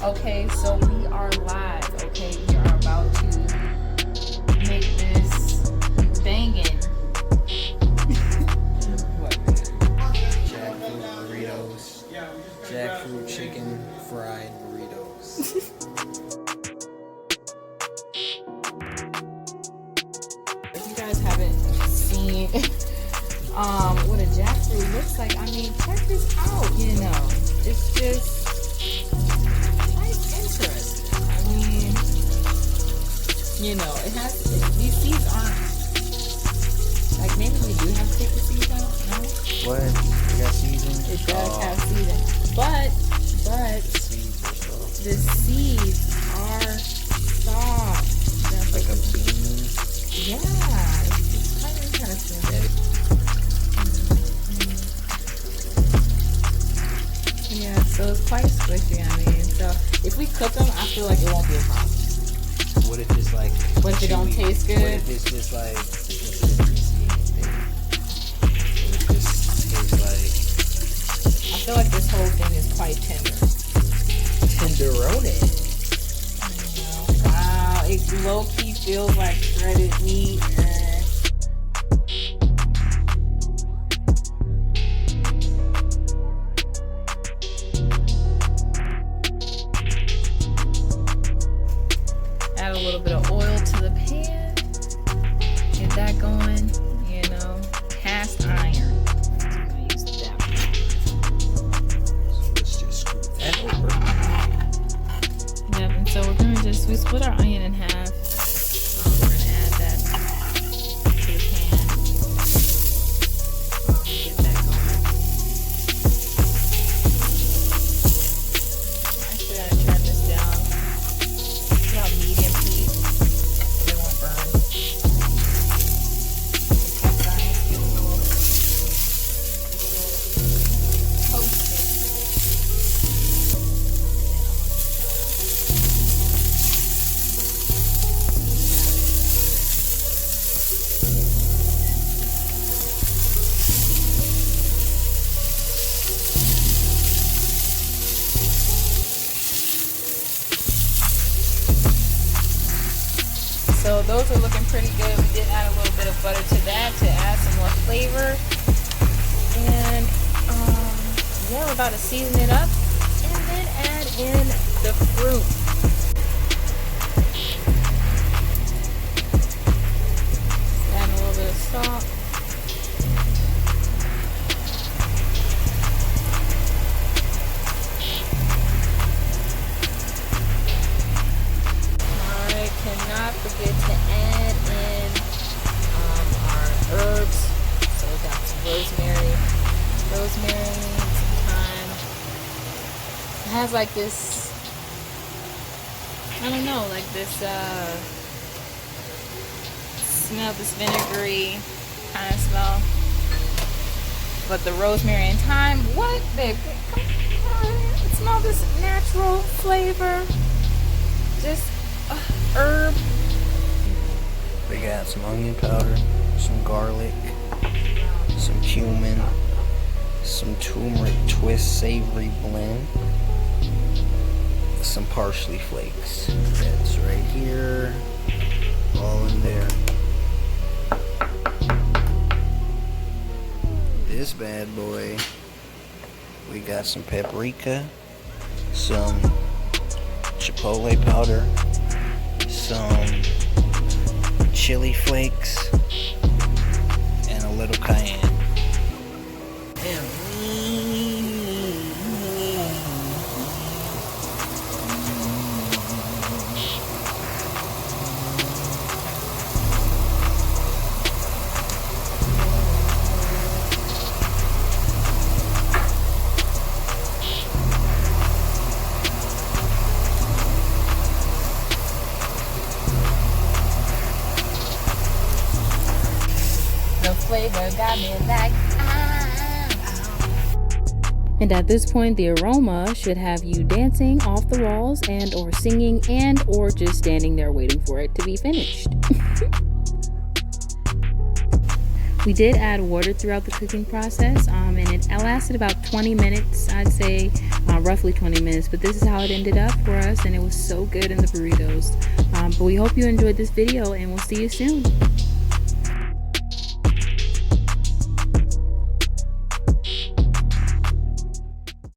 Okay, so we are live. Okay, we are about to make this banging. What? Jackfruit burritos. Jackfruit chicken fried burritos. If you guys haven't seen what a jackfruit looks like, I mean, check this out. You know, it's just quite interesting. I mean, you know, it has these seeds aren't like, maybe we do have to take the seeds out. No, What? You got season? it does have seeds, but Seeds are soft. the seeds are soft. That's Like a what- bean. yeah, it's kind of interesting. Yeah, so it's quite squishy. I mean, so if we cook them, I feel like it won't be a problem. What if it's like What if it don't chewy? taste good? What if it's just like it's a greasy thing? What if this tastes I feel like this whole thing is quite tender. like tenderoni? Wow, it low key feels like shredded meat. Add a little bit of oil to the pan. Get that going. You know, cast iron. I'm gonna use that. So let's just scoop that over. Yep, and so we're gonna we split our onion in half. We're gonna add that to the pan. Get that going. I'm actually gonna turn this down. It's about medium heat, so they won't burn. Cast iron, get a little toasted. So those are looking pretty good. We did add a little bit of butter to that to add some more flavor. And yeah, we're about to season it up and then add in the fruit. Add a little bit of salt. Alright, cannot forget to add in our herbs. So we got some rosemary, some thyme. It has like this, I don't know, like this smell, this vinegary kind of smell. But the rosemary and thyme, what, babe? Come on, smell this natural flavor. Just herb. We got some onion powder, some garlic, some cumin, some turmeric twist savory blend, some parsley flakes. That's right here, all in there. This bad boy, we got some paprika, some chipotle powder, some chili flakes, and a little cayenne. The flavor got me like And at this point, the aroma should have you dancing off the walls and or singing and or just standing there waiting for it to be finished. We did add water throughout the cooking process, and it lasted about 20 minutes, I'd say, roughly 20 minutes, but this is how it ended up for us, and it was so good in the burritos. But we hope you enjoyed this video, and we'll see you soon.